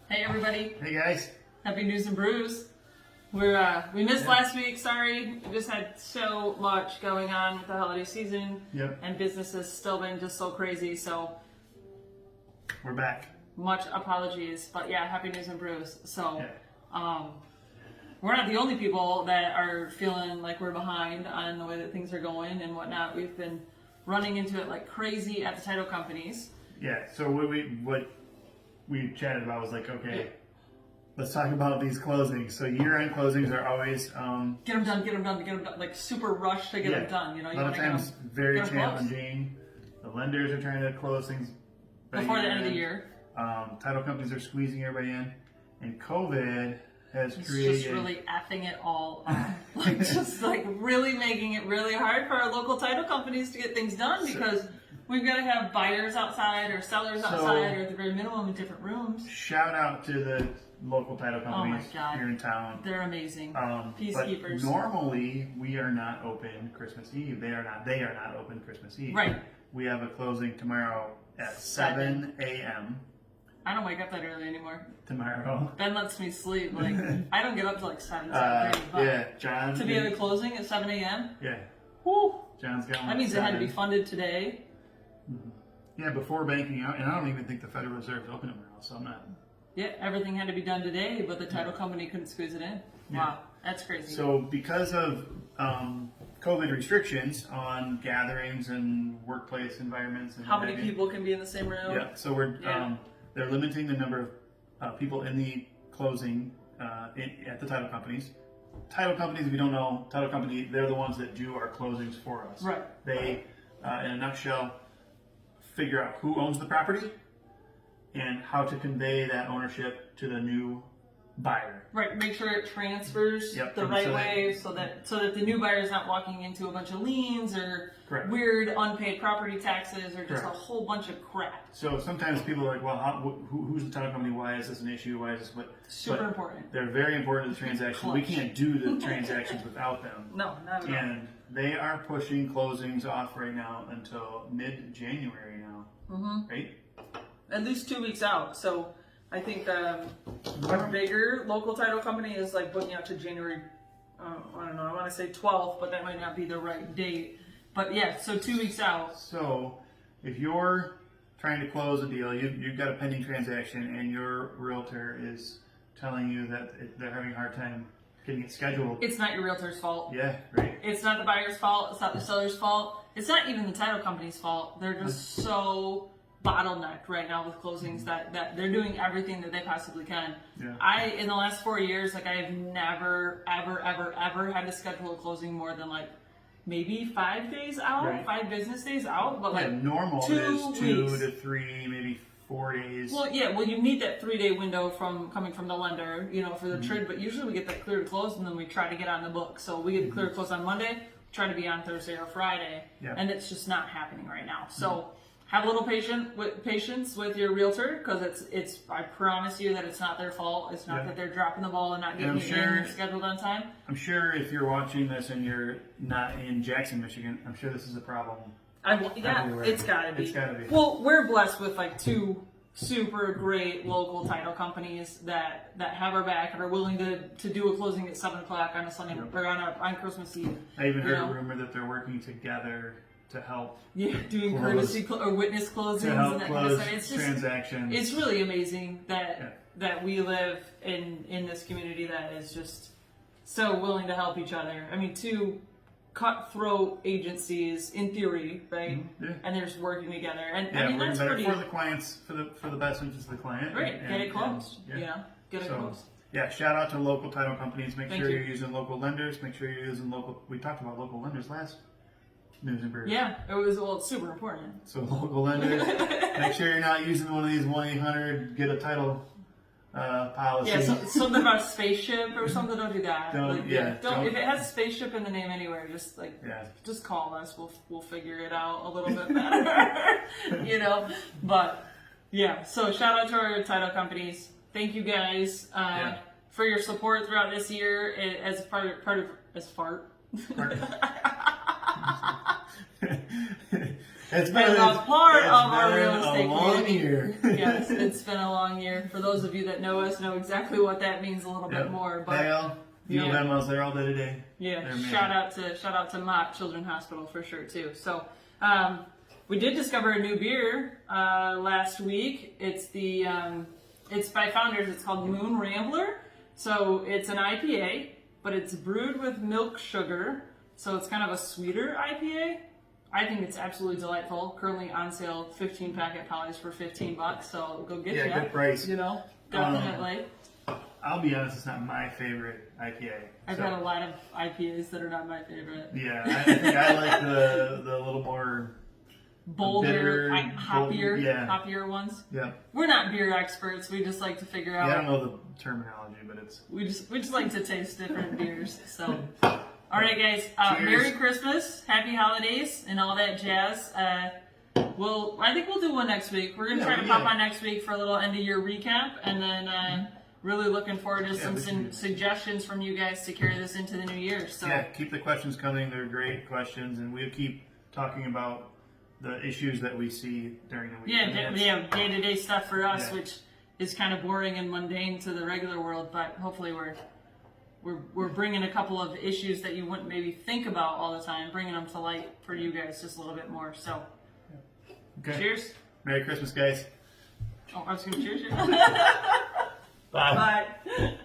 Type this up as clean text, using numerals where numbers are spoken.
Hey everybody. Hey guys. Happy News and Brews. We missed last week, sorry. We just had so much going on with the holiday season. Yep. And business has still been just so crazy, so We're back. much apologies. But yeah, Happy News and Brews. So Yeah. we're not the only people that are feeling like we're behind on the way that things are going and whatnot. We've been running into it like crazy at the title companies. Yeah. So what we chatted about was like, okay, let's talk about these closings. So year-end closings are always Get them done, like super rushed to get them done. You know, a you lot want of to times get them very close. challenging. The lenders are trying to close things by Before the end of the year-end. year. Title companies are squeezing everybody in, and COVID has It's created. just really effing it all up. Like, just like really making it really hard for our local title companies to get things done because we've got to have buyers outside or sellers outside or at the very minimum in different rooms. Shout out to the local title companies God. here in town. They're amazing. But Peacekeepers. normally we are not open Christmas Eve. They are not open Christmas Eve. Right. We have a closing tomorrow at 7 a.m. I don't wake up that early anymore. tomorrow. Ben lets me sleep. Like I don't get up till like 7:30. But Yeah, John. to be at a closing at 7 a.m. Yeah, Whew. John's got one. That means at it had to be 7. funded today. Yeah, before banking out, and I don't even think the Federal Reserve is open tomorrow, so I'm not. Yeah, everything had to be done today, but the title company couldn't squeeze it in. Yeah. Wow, that's crazy. So because of COVID restrictions on gatherings and workplace environments, and How what many have you, people can be in the same room? Yeah, so we're Yeah. they're limiting the number of people in the closing at the title companies. Title companies, if you don't know, title company, they're the ones that do our closings for us. Right. They, in a nutshell, figure out who owns the property and how to convey that ownership to the new buyer. Right, make sure it transfers Yep, the and right so way so that the new buyer is not walking into a bunch of liens or Correct. weird unpaid property taxes or just Correct. a whole bunch of crap. So sometimes people are like, well, who's the title company? Why is this an issue? Why is this what? Super but important. They're very important to the transaction. We Clutch. can't do the transactions without them. No, not at all. And they are pushing closings off right now until mid-January now, right? At least 2 weeks out. So I think our bigger local title company is like booking out to January. I don't know. I want to say 12th, but that might not be the right date. But yeah, so 2 weeks out. So if you're trying to close a deal, you've got a pending transaction, and your realtor is telling you that they're having a hard time getting it scheduled. It's not your realtor's fault. Yeah, right. It's not the buyer's fault. It's not the seller's fault. It's not even the title company's fault. They're just so bottlenecked right now with closings that they're doing everything that they possibly can. Yeah. In the last 4 years, like I have never, ever had to schedule a closing more than like maybe 5 days out, Right. 5 business days out. But like Normal 2 is 2 weeks. to 3, maybe 4 days. Well, yeah, well, you need that 3-day window coming from the lender, for the trade. But usually we get that clear to close, and then we try to get on the book. So we get the clear to close on Monday, try to be on Thursday or Friday, Yeah. and it's just not happening right now. So have a little patience with your realtor, because it's. I promise you that it's not their fault. It's not Yeah. that they're dropping the ball and not And I'm getting sure- it scheduled on time. I'm sure if you're watching this and you're not in Jackson, Michigan, I'm sure this is a problem. Everywhere. It's gotta be. It's gotta be. Well, we're blessed with like 2 super great local title companies that have our back and are willing to do a closing at 7:00 on a Sunday or on Christmas Eve. I even heard a rumor that they're working together to help Doing Close. courtesy or witness closings to help and that kind close of stuff. It's just transactions. it's really amazing that we live in this community that is just so willing to help each other. I mean, 2 cutthroat agencies in theory, right? Yeah. And they're just working together. And Yeah, I mean we're that's better pretty for the clients, for the best interest of the client. right. and- Get it closed. and- Get it So, closed. Yeah, shout out to local title companies. Make Thank sure you. you're using local lenders. Make sure you're using local. We talked about local lenders last News and Brews. Yeah, it's super important. So local lenders. Make sure you're not using one of these 1-800 get a title policies. Yeah, something about a spaceship or something. Don't do that. Don't- don't- If it has spaceship in the name anywhere, Yeah. just call us. We'll figure it out a little bit better. But yeah. So shout out to our title companies. Thank you guys for your support throughout this year as part of. It's been a part of our real estate a long community. year. Yes, it's been a long year. For those of you that know us, know exactly what that means a little bit more. But Dale, you know them, I was there all day today. yeah, They're amazing. shout out to Mott Children's Hospital for sure too. So we did discover a new beer last week. It's the it's by Founders. It's called Moon Rambler. So it's an IPA, but it's brewed with milk sugar. So it's kind of a sweeter IPA. I think it's absolutely delightful. Currently on sale, 15 packet polys for $15. So go get Yeah, good price. You know, definitely. I'll be honest, it's not my favorite IPA. I've had a lot of IPAs that are not my favorite. Yeah, I think I like the little more bolder, bitter, hoppier ones. Yeah. We're not beer experts. We just like to figure out. Yeah, I don't know the terminology, but it's. We just like to taste different beers. So, all right, guys. Cheers. Merry Christmas, Happy Holidays, and all that jazz. I think we'll do one next week. We're gonna try to pop on next week for a little end of year recap, and then really looking forward to some suggestions from you guys to carry this into the new year. So yeah, keep the questions coming. They're great questions, and we'll keep talking about the issues that we see during the week. Yeah, day-to-day stuff for us, which is kind of boring and mundane to the regular world, but hopefully we're bringing a couple of issues that you wouldn't maybe think about all the time, bringing them to light for you guys just a little bit more. So, cheers. Merry Christmas, guys. Oh, I was going to cheers you. Bye. Bye.